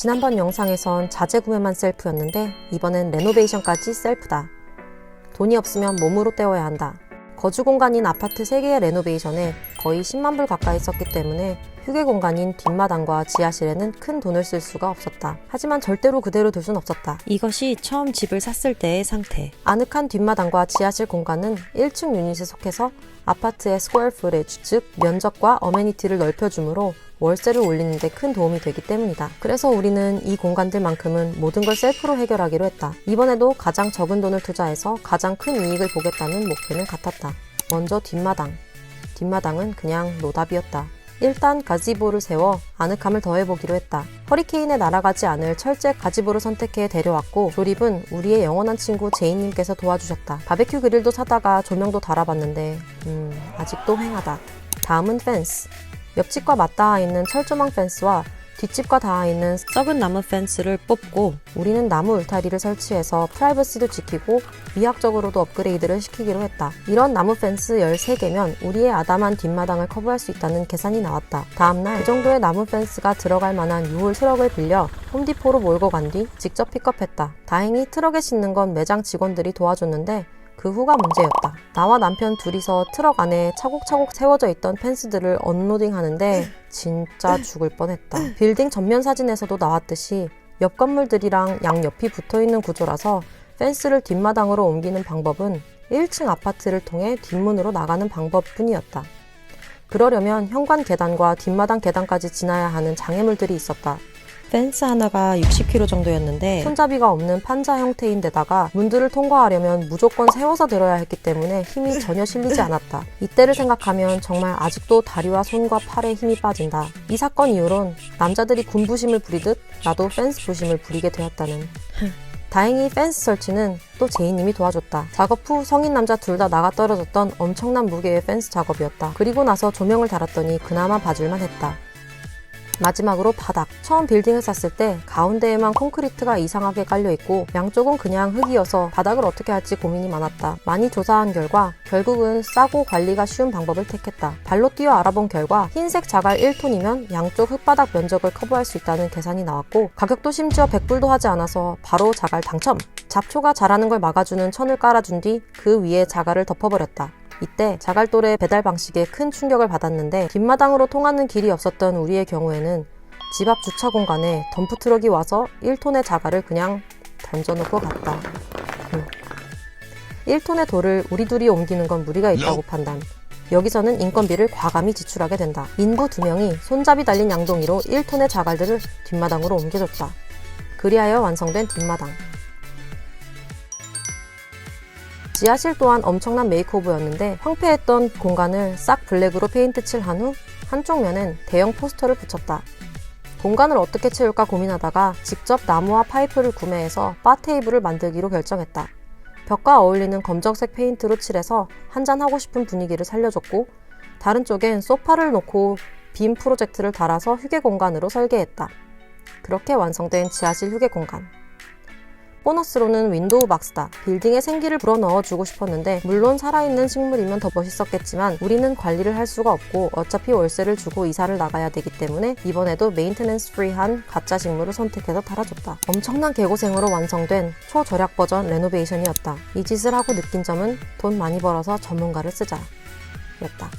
지난번 영상에선 자재 구매만 셀프였는데 이번엔 레노베이션까지 셀프다. 돈이 없으면 몸으로 때워야 한다. 거주 공간인 아파트 3개의 레노베이션에 거의 10만 불 가까이 썼기 때문에 휴게 공간인 뒷마당과 지하실에는 큰 돈을 쓸 수가 없었다. 하지만 절대로 그대로 둘 순 없었다. 이것이 처음 집을 샀을 때의 상태. 아늑한 뒷마당과 지하실 공간은 1층 유닛에 속해서 아파트의 스퀘어 푸티지, 즉 면적과 어메니티를 넓혀주므로 월세를 올리는 데 큰 도움이 되기 때문이다. 그래서 우리는 이 공간들만큼은 모든 걸 셀프로 해결하기로 했다. 이번에도 가장 적은 돈을 투자해서 가장 큰 이익을 보겠다는 목표는 같았다. 먼저 뒷마당. 뒷마당은 그냥 노답이었다. 일단 가지보를 세워 아늑함을 더해보기로 했다. 허리케인에 날아가지 않을 철제 가지보를 선택해 데려왔고 조립은 우리의 영원한 친구 제이님께서 도와주셨다. 바베큐 그릴도 사다가 조명도 달아봤는데 아직도 휑하다. 다음은 펜스. 옆집과 맞닿아 있는 철조망 펜스와 뒷집과 닿아 있는 썩은 나무 펜스를 뽑고 우리는 나무 울타리를 설치해서 프라이버시도 지키고 미학적으로도 업그레이드를 시키기로 했다. 이런 나무 펜스 13개면 우리의 아담한 뒷마당을 커버할 수 있다는 계산이 나왔다. 다음날 그 정도의 나무 펜스가 들어갈 만한 U-홀 트럭을 빌려 홈디포로 몰고 간 뒤 직접 픽업했다. 다행히 트럭에 싣는 건 매장 직원들이 도와줬는데 그 후가 문제였다. 나와 남편 둘이서 트럭 안에 차곡차곡 세워져 있던 펜스들을 언로딩 하는데 진짜 죽을 뻔했다. 빌딩 전면 사진에서도 나왔듯이 옆 건물들이랑 양옆이 붙어있는 구조라서 펜스를 뒷마당으로 옮기는 방법은 1층 아파트를 통해 뒷문으로 나가는 방법뿐이었다. 그러려면 현관 계단과 뒷마당 계단까지 지나야 하는 장애물들이 있었다. 펜스 하나가 60kg 정도였는데 손잡이가 없는 판자 형태인데다가 문들을 통과하려면 무조건 세워서 들어야 했기 때문에 힘이 전혀 실리지 않았다. 이때를 생각하면 정말 아직도 다리와 손과 팔에 힘이 빠진다. 이 사건 이후론 남자들이 군부심을 부리듯 나도 펜스 부심을 부리게 되었다는. 다행히 펜스 설치는 또 제이님이 도와줬다. 작업 후 성인 남자 둘 다 나가 떨어졌던 엄청난 무게의 펜스 작업이었다. 그리고 나서 조명을 달았더니 그나마 봐줄만 했다. 마지막으로 바닥. 처음 빌딩을 샀을 때 가운데에만 콘크리트가 이상하게 깔려있고 양쪽은 그냥 흙이어서 바닥을 어떻게 할지 고민이 많았다. 많이 조사한 결과 결국은 싸고 관리가 쉬운 방법을 택했다. 발로 뛰어 알아본 결과 흰색 자갈 1톤이면 양쪽 흙바닥 면적을 커버할 수 있다는 계산이 나왔고 가격도 심지어 100불도 하지 않아서 바로 자갈 당첨! 잡초가 자라는 걸 막아주는 천을 깔아준 뒤 그 위에 자갈을 덮어버렸다. 이때 자갈돌의 배달 방식에 큰 충격을 받았는데 뒷마당으로 통하는 길이 없었던 우리의 경우에는 집 앞 주차 공간에 덤프트럭이 와서 1톤의 자갈을 그냥 던져놓고 갔다. 1톤의 돌을 우리 둘이 옮기는 건 무리가 있다고 판단. 여기서는 인건비를 과감히 지출하게 된다. 인부 2명이 손잡이 달린 양동이로 1톤의 자갈들을 뒷마당으로 옮겨줬다. 그리하여 완성된 뒷마당. 지하실 또한 엄청난 메이크오버였는데 황폐했던 공간을 싹 블랙으로 페인트 칠한 후 한쪽 면엔 대형 포스터를 붙였다. 공간을 어떻게 채울까 고민하다가 직접 나무와 파이프를 구매해서 바 테이블을 만들기로 결정했다. 벽과 어울리는 검정색 페인트로 칠해서 한잔하고 싶은 분위기를 살려줬고 다른 쪽엔 소파를 놓고 빔 프로젝트를 달아서 휴게 공간으로 설계했다. 그렇게 완성된 지하실 휴게 공간. 보너스로는 윈도우 박스다. 빌딩에 생기를 불어넣어주고 싶었는데 물론 살아있는 식물이면 더 멋있었겠지만 우리는 관리를 할 수가 없고 어차피 월세를 주고 이사를 나가야 되기 때문에 이번에도 메인테넌스 프리한 가짜 식물을 선택해서 달아줬다. 엄청난 개고생으로 완성된 초절약 버전 레노베이션이었다. 이 짓을 하고 느낀 점은 돈 많이 벌어서 전문가를 쓰자 였다.